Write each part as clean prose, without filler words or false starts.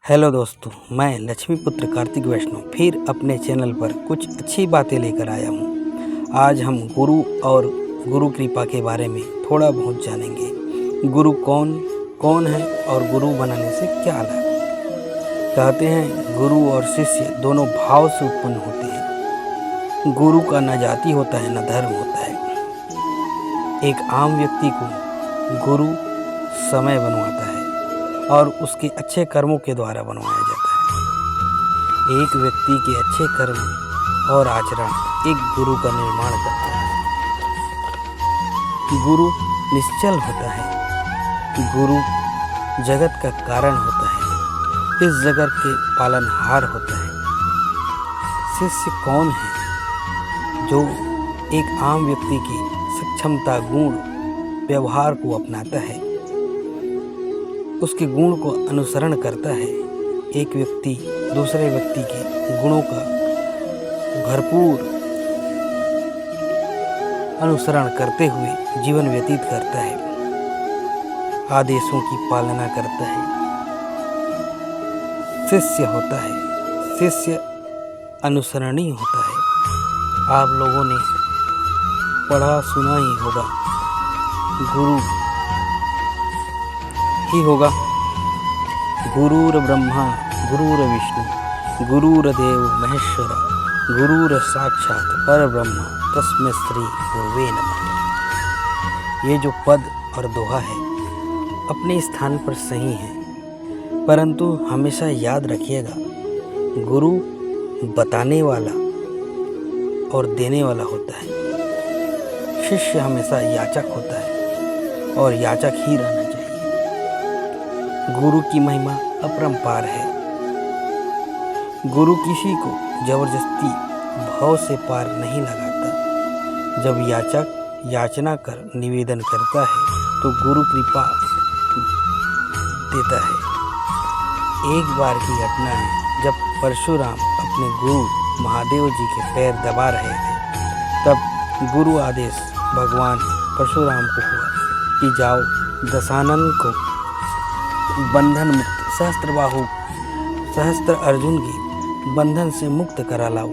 Hello दोस्तों, मैं लक्ष्मीपुत्र कार्तिक वैष्णव फिर अपने चैनल पर कुछ अच्छी बातें लेकर आया हूँ। आज हम गुरु और गुरु कृपा के बारे में थोड़ा बहुत जानेंगे। गुरु कौन कौन है और गुरु बनाने से क्या लाभ। कहते हैं गुरु और शिष्य दोनों भाव से उत्पन्न होते हैं। गुरु का न जाति होता है न धर्म होता है। एक आम व्यक्ति को गुरु समय बनवाता है और उसके अच्छे कर्मों के द्वारा बनवाया जाता है। एक व्यक्ति के अच्छे कर्म और आचरण एक गुरु का निर्माण करता है। गुरु निश्चल होता है। गुरु जगत का कारण होता है। इस जगत के पालनहार होता है। शिष्य कौन है? जो एक आम व्यक्ति की सक्षमता, गुण, व्यवहार को अपनाता है, उसके गुण को अनुसरण करता है। एक व्यक्ति दूसरे व्यक्ति के गुणों का भरपूर अनुसरण करते हुए जीवन व्यतीत करता है, आदेशों की पालना करता है। शिष्य होता है। शिष्य अनुसरणीय होता है। आप लोगों ने पढ़ा सुना ही होगा, गुरु ही होगा। गुरुर ब्रह्मा गुरुर विष्णु गुरुर्देव महेश्वर गुरुर साक्षात परब्रह्म तस्मै श्री गुरुवे नमः। ये जो पद और दोहा है अपने स्थान पर सही है, परंतु हमेशा याद रखिएगा, गुरु बताने वाला और देने वाला होता है। शिष्य हमेशा याचक होता है और याचक ही रहना चाहिए। गुरु की महिमा अपरंपार है। गुरु किसी को जबरदस्ती भाव से पार नहीं लगाता। जब याचक याचना कर निवेदन करता है तो गुरु कृपा देता है। एक बार की घटना है, जब परशुराम अपने गुरु महादेव जी के पैर दबा रहे थे, तब गुरु आदेश भगवान परशुराम को हुआ कि जाओ दशानन को बंधन मुक्त सहस्त्र अर्जुन के बंधन से मुक्त करा लाओ।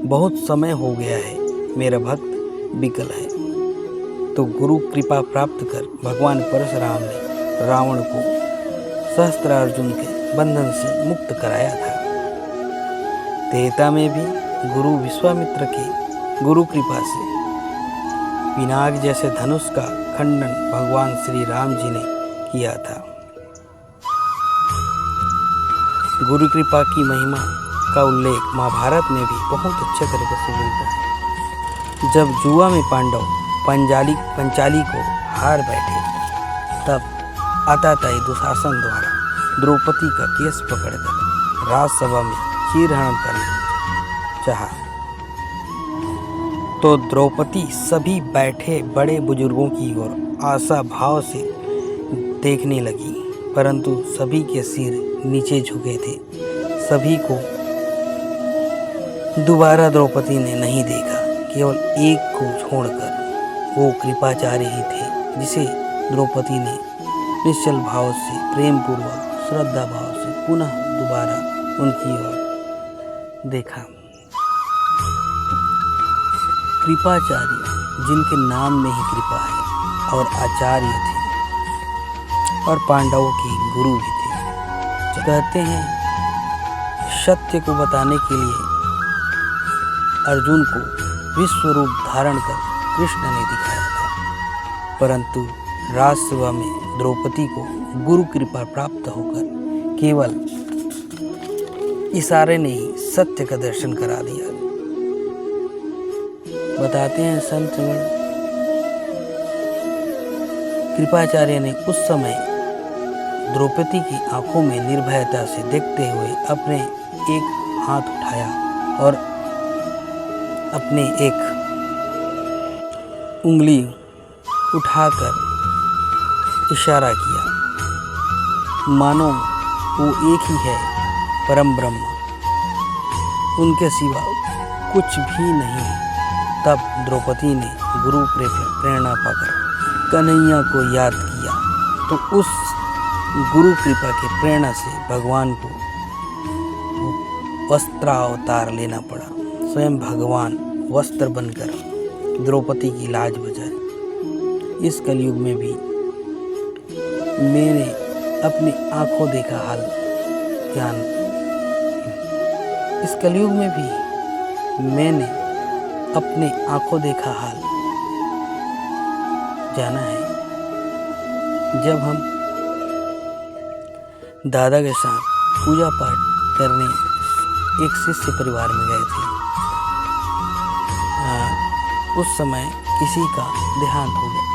बहुत समय हो गया है, मेरा भक्त विकल है। तो गुरु कृपा प्राप्त कर भगवान परशुराम ने रावण को सहस्त्र अर्जुन के बंधन से मुक्त कराया था। त्रेता में भी गुरु विश्वामित्र के गुरु कृपा से पिनाक जैसे धनुष का खंडन भगवान श्री राम जी ने किया था। गुरु कृपा की महिमा का उल्लेख महाभारत में भी बहुत अच्छे तरीके से मिलता है। जब जुआ में पांडव पंचाली को हार बैठे, तब आताताई दुशासन द्वारा द्रौपदी का केस पकड़कर राजसभा में चीरहरण करना चाहा, तो द्रौपदी सभी बैठे बड़े बुजुर्गों की ओर आशा भाव से देखने लगी, परंतु सभी के सिर नीचे झुके थे। सभी को दोबारा द्रौपदी ने नहीं देखा, केवल एक को छोड़कर, वो कृपाचार्य ही थे, जिसे द्रौपदी ने निश्चल भाव से, प्रेम पूर्वक, श्रद्धा भाव से पुनः दोबारा उनकी ओर देखा। कृपाचार्य जिनके नाम में ही कृपा है और आचार्य थे और पांडवों के गुरु भी थे। कहते हैं सत्य को बताने के लिए अर्जुन को विश्व रूप धारण कर कृष्ण ने दिखाया था, परंतु राजसभा में द्रौपदी को गुरु कृपा प्राप्त होकर केवल इशारे ने ही सत्य का दर्शन करा दिया। बताते हैं संतगण, कृपाचार्य ने उस समय द्रौपदी की आंखों में निर्भयता से देखते हुए अपने एक हाथ उठाया और अपने एक उंगली उठाकर इशारा किया, मानो वो एक ही है, परम ब्रह्म, उनके सिवा कुछ भी नहीं। तब द्रौपदी ने गुरु प्रेरणा पाकर कन्हैया को याद किया, तो उस गुरु कृपा की प्रेरणा से भगवान को वस्त्रावतार लेना पड़ा। स्वयं भगवान वस्त्र बनकर द्रौपदी की लाज बचाए। इस कलयुग में भी मैंने अपनी आंखों देखा हाल ज्ञान, इस कलयुग में भी मैंने अपनी आंखों देखा हाल जाना है। जब हम दादा के साथ पूजा पाठ करने एक शिष्य परिवार में गए थे, उस समय किसी का देहांत हो गया।